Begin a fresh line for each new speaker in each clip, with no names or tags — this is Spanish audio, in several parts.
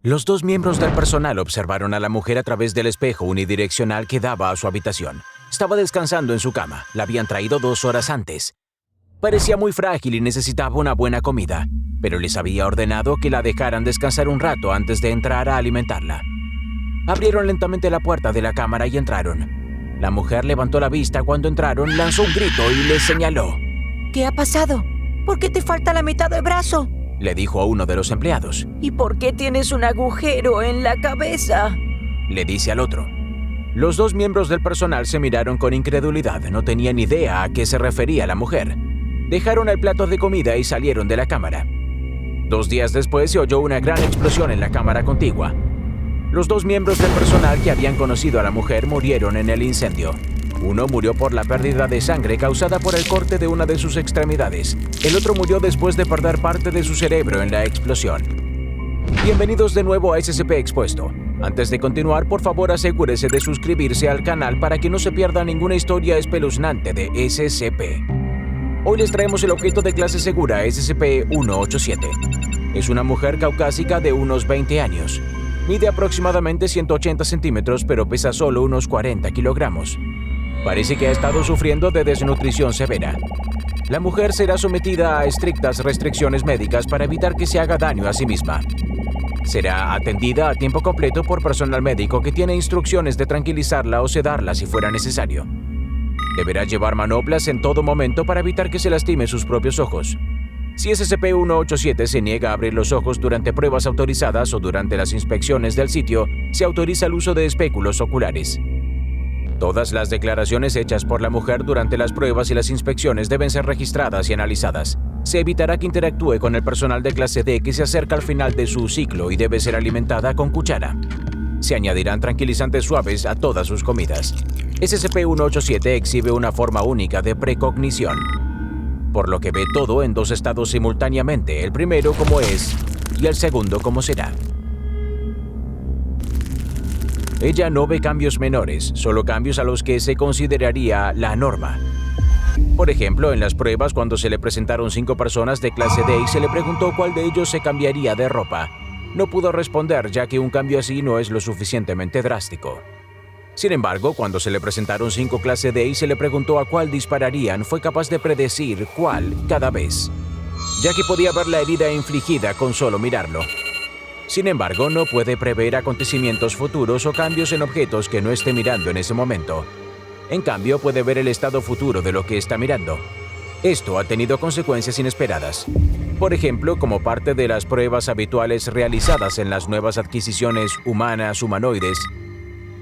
Los dos miembros del personal observaron a la mujer a través del espejo unidireccional que daba a su habitación. Estaba descansando en su cama. La habían traído 2 horas antes. Parecía muy frágil y necesitaba una buena comida, pero les había ordenado que la dejaran descansar un rato antes de entrar a alimentarla. Abrieron lentamente la puerta de la cámara y entraron. La mujer levantó la vista cuando entraron, lanzó un grito y les señaló.
¿Qué ha pasado? ¿Por qué te falta la mitad del brazo?
Le dijo a uno de los empleados.
¿Y por qué tienes un agujero en la cabeza?
Le dice al otro. Los dos miembros del personal se miraron con incredulidad. No tenían idea a qué se refería la mujer. Dejaron el plato de comida y salieron de la cámara. 2 días después se oyó una gran explosión en la cámara contigua. Los dos miembros del personal que habían conocido a la mujer murieron en el incendio. Uno murió por la pérdida de sangre causada por el corte de una de sus extremidades. El otro murió después de perder parte de su cerebro en la explosión. Bienvenidos de nuevo a SCP Expuesto. Antes de continuar, por favor asegúrese de suscribirse al canal para que no se pierda ninguna historia espeluznante de SCP. Hoy les traemos el objeto de clase segura SCP-187. Es una mujer caucásica de unos 20 años. Mide aproximadamente 180 centímetros, pero pesa solo unos 40 kilogramos. Parece que ha estado sufriendo de desnutrición severa. La mujer será sometida a estrictas restricciones médicas para evitar que se haga daño a sí misma. Será atendida a tiempo completo por personal médico que tiene instrucciones de tranquilizarla o sedarla si fuera necesario. Deberá llevar manoplas en todo momento para evitar que se lastime sus propios ojos. Si SCP-187 se niega a abrir los ojos durante pruebas autorizadas o durante las inspecciones del sitio, se autoriza el uso de espéculos oculares. Todas las declaraciones hechas por la mujer durante las pruebas y las inspecciones deben ser registradas y analizadas. Se evitará que interactúe con el personal de clase D que se acerca al final de su ciclo y debe ser alimentada con cuchara. Se añadirán tranquilizantes suaves a todas sus comidas. SCP-187 exhibe una forma única de precognición, por lo que ve todo en 2 estados simultáneamente, el primero como es y el segundo como será. Ella no ve cambios menores, solo cambios a los que se consideraría la norma. Por ejemplo, en las pruebas, cuando se le presentaron 5 personas de clase D y se le preguntó cuál de ellos se cambiaría de ropa, no pudo responder ya que un cambio así no es lo suficientemente drástico. Sin embargo, cuando se le presentaron 5 clase D y se le preguntó a cuál dispararían, fue capaz de predecir cuál cada vez, ya que podía ver la herida infligida con solo mirarlo. Sin embargo, no puede prever acontecimientos futuros o cambios en objetos que no esté mirando en ese momento. En cambio, puede ver el estado futuro de lo que está mirando. Esto ha tenido consecuencias inesperadas. Por ejemplo, como parte de las pruebas habituales realizadas en las nuevas adquisiciones humanas humanoides,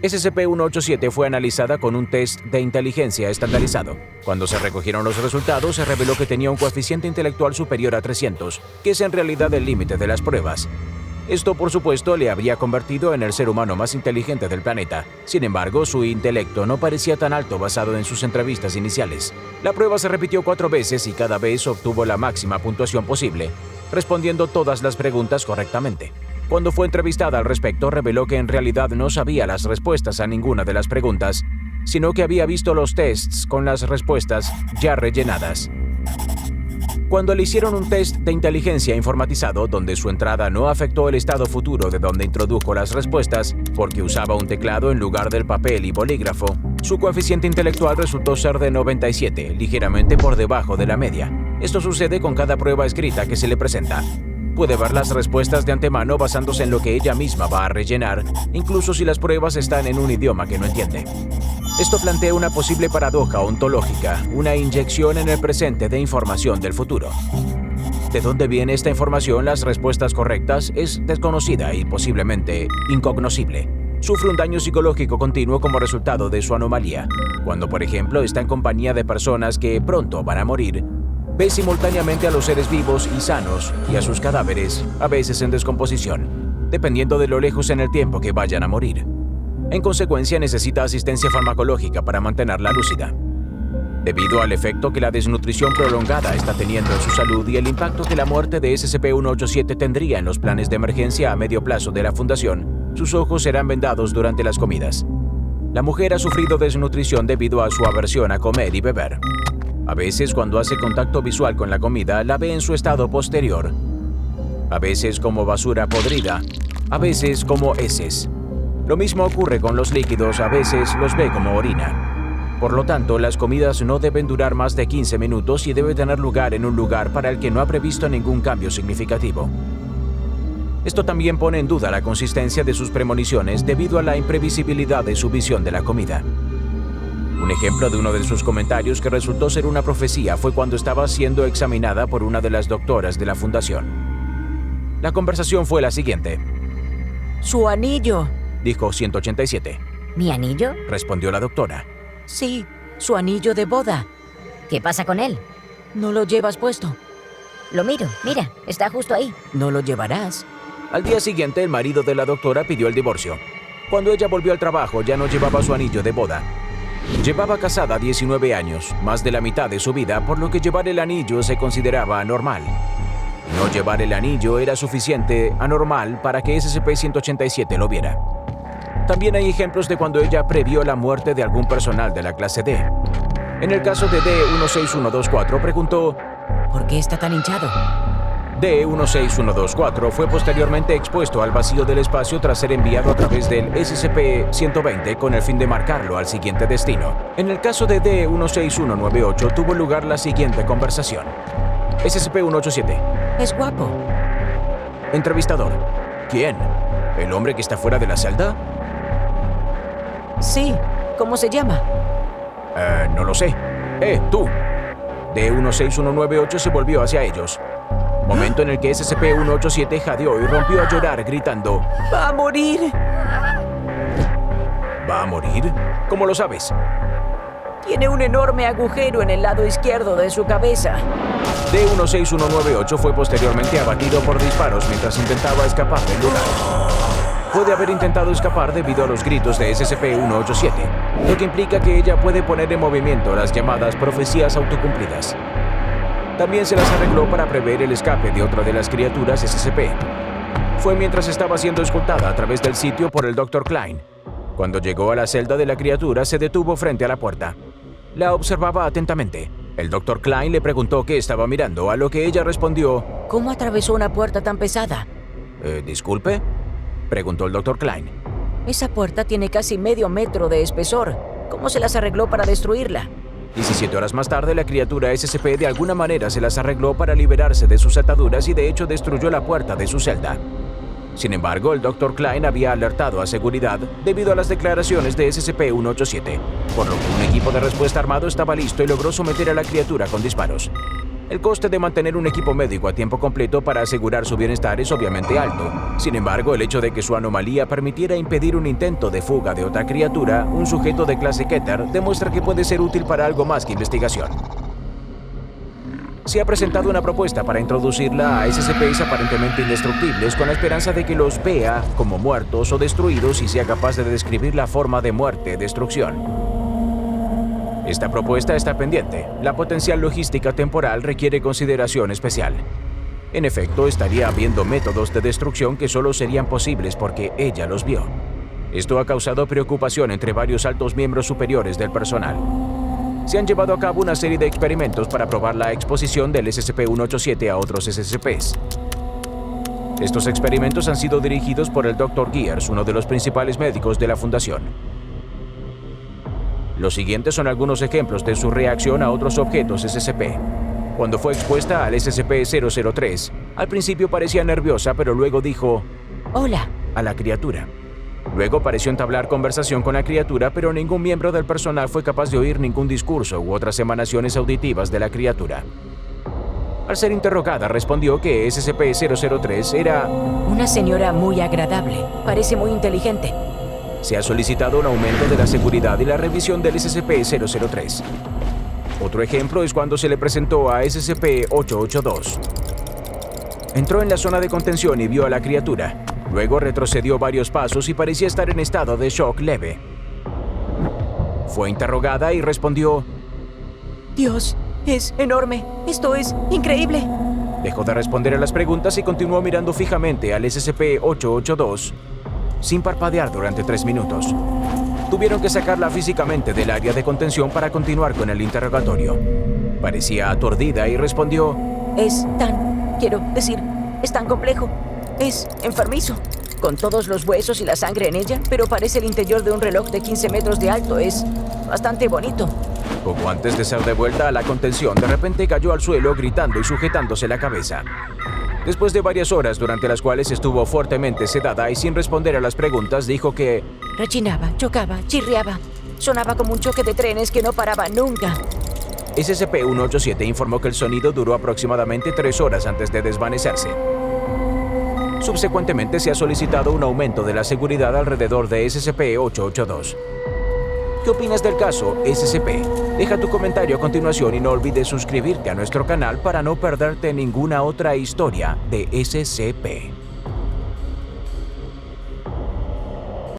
SCP-187 fue analizada con un test de inteligencia estandarizado. Cuando se recogieron los resultados, se reveló que tenía un coeficiente intelectual superior a 300, que es en realidad el límite de las pruebas. Esto, por supuesto, le habría convertido en el ser humano más inteligente del planeta. Sin embargo, su intelecto no parecía tan alto basado en sus entrevistas iniciales. La prueba se repitió 4 veces y cada vez obtuvo la máxima puntuación posible, respondiendo todas las preguntas correctamente. Cuando fue entrevistada al respecto, reveló que en realidad no sabía las respuestas a ninguna de las preguntas, sino que había visto los tests con las respuestas ya rellenadas. Cuando le hicieron un test de inteligencia informatizado donde su entrada no afectó el estado futuro de donde introdujo las respuestas porque usaba un teclado en lugar del papel y bolígrafo, su coeficiente intelectual resultó ser de 97, ligeramente por debajo de la media. Esto sucede con cada prueba escrita que se le presenta. Puede ver las respuestas de antemano basándose en lo que ella misma va a rellenar, incluso si las pruebas están en un idioma que no entiende. Esto plantea una posible paradoja ontológica, una inyección en el presente de información del futuro. ¿De dónde viene esta información? Las respuestas correctas es desconocida y posiblemente incognoscible. Sufre un daño psicológico continuo como resultado de su anomalía. Cuando, por ejemplo, está en compañía de personas que pronto van a morir, ve simultáneamente a los seres vivos y sanos y a sus cadáveres, a veces en descomposición, dependiendo de lo lejos en el tiempo que vayan a morir. En consecuencia, necesita asistencia farmacológica para mantenerla lúcida. Debido al efecto que la desnutrición prolongada está teniendo en su salud y el impacto que la muerte de SCP-187 tendría en los planes de emergencia a medio plazo de la Fundación, sus ojos serán vendados durante las comidas. La mujer ha sufrido desnutrición debido a su aversión a comer y beber. A veces, cuando hace contacto visual con la comida, la ve en su estado posterior. A veces como basura podrida. a veces como heces. Lo mismo ocurre con los líquidos, a veces los ve como orina. Por lo tanto, las comidas no deben durar más de 15 minutos y debe tener lugar en un lugar para el que no ha previsto ningún cambio significativo. Esto también pone en duda la consistencia de sus premoniciones debido a la imprevisibilidad de su visión de la comida. Un ejemplo de uno de sus comentarios que resultó ser una profecía fue cuando estaba siendo examinada por una de las doctoras de la fundación. La conversación fue la siguiente.
Su anillo.
Dijo 187.
¿Mi anillo?
Respondió la doctora.
Sí, su anillo de boda.
¿Qué pasa con él?
No lo llevas puesto.
Lo miro, mira, está justo ahí.
No lo llevarás.
Al día siguiente, el marido de la doctora pidió el divorcio. Cuando ella volvió al trabajo, ya no llevaba su anillo de boda. Llevaba casada 19 años, más de la mitad de su vida, por lo que llevar el anillo se consideraba anormal. No llevar el anillo era suficiente anormal para que SCP-187 lo viera. También hay ejemplos de cuando ella previó la muerte de algún personal de la clase D. En el caso de D-16124 preguntó,
¿por qué está tan hinchado?
D-16124 fue posteriormente expuesto al vacío del espacio tras ser enviado a través del SCP-120 con el fin de marcarlo al siguiente destino. En el caso de D-16198 tuvo lugar la siguiente conversación. SCP-187.
Es guapo.
Entrevistador. ¿Quién? ¿El hombre que está fuera de la celda?
Sí. ¿Cómo se llama?
No lo sé. Tú. D-16198 se volvió hacia ellos. Momento en el que SCP-187 jadeó y rompió a llorar gritando,
¡va a morir!
¿Va a morir? ¿Cómo lo sabes?
Tiene un enorme agujero en el lado izquierdo de su cabeza.
D-16198 fue posteriormente abatido por disparos mientras intentaba escapar del lugar. Puede haber intentado escapar debido a los gritos de SCP-187, lo que implica que ella puede poner en movimiento las llamadas profecías autocumplidas. También se las arregló para prever el escape de otra de las criaturas SCP. Fue mientras estaba siendo escoltada a través del sitio por el Dr. Klein. Cuando llegó a la celda de la criatura, se detuvo frente a la puerta. La observaba atentamente. El Dr. Klein le preguntó qué estaba mirando, a lo que ella respondió,
¿cómo atravesó una puerta tan pesada?
¿Disculpe? Preguntó el Dr. Klein.
Esa puerta tiene casi medio metro de espesor. ¿Cómo se las arregló para destruirla?
17 horas más tarde, la criatura SCP de alguna manera se las arregló para liberarse de sus ataduras y de hecho destruyó la puerta de su celda. Sin embargo, el Dr. Klein había alertado a seguridad debido a las declaraciones de SCP-187, por lo que un equipo de respuesta armado estaba listo y logró someter a la criatura con disparos. El coste de mantener un equipo médico a tiempo completo para asegurar su bienestar es obviamente alto. Sin embargo, el hecho de que su anomalía permitiera impedir un intento de fuga de otra criatura, un sujeto de clase Keter, demuestra que puede ser útil para algo más que investigación. Se ha presentado una propuesta para introducirla a SCPs aparentemente indestructibles con la esperanza de que los vea como muertos o destruidos y sea capaz de describir la forma de muerte-destrucción. Esta propuesta está pendiente. La potencial logística temporal requiere consideración especial. En efecto, estaría habiendo métodos de destrucción que solo serían posibles porque ella los vio. Esto ha causado preocupación entre varios altos miembros superiores del personal. Se han llevado a cabo una serie de experimentos para probar la exposición del SCP-187 a otros SCPs. Estos experimentos han sido dirigidos por el Dr. Gears, uno de los principales médicos de la Fundación. Los siguientes son algunos ejemplos de su reacción a otros objetos SCP. Cuando fue expuesta al SCP-003, al principio parecía nerviosa, pero luego dijo
«Hola»
a la criatura. Luego pareció entablar conversación con la criatura, pero ningún miembro del personal fue capaz de oír ningún discurso u otras emanaciones auditivas de la criatura. Al ser interrogada, respondió que SCP-003 era
una señora muy agradable. Parece muy inteligente.
Se ha solicitado un aumento de la seguridad y la revisión del SCP-003. Otro ejemplo es cuando se le presentó a SCP-882. Entró en la zona de contención y vio a la criatura. Luego retrocedió varios pasos y parecía estar en estado de shock leve. Fue interrogada y respondió:
«Dios, es enorme. Esto es increíble».
Dejó de responder a las preguntas y continuó mirando fijamente al SCP-882. Sin parpadear durante 3 minutos. Tuvieron que sacarla físicamente del área de contención para continuar con el interrogatorio. Parecía aturdida y respondió:
es tan complejo. Es enfermizo. con todos los huesos y la sangre en ella, pero parece el interior de un reloj de 15 metros de alto. Es bastante bonito.
Poco antes de ser devuelta a la contención, de repente cayó al suelo gritando y sujetándose la cabeza. Después de varias horas durante las cuales estuvo fuertemente sedada y sin responder a las preguntas, dijo que
Rechinaba, chocaba, chirriaba. Sonaba como un choque de trenes que no paraba nunca.
SCP-187 informó que el sonido duró aproximadamente 3 horas antes de desvanecerse. Subsecuentemente se ha solicitado un aumento de la seguridad alrededor de SCP-882. ¿Qué opinas del caso, SCP? Deja tu comentario a continuación y no olvides suscribirte a nuestro canal para no perderte ninguna otra historia de SCP.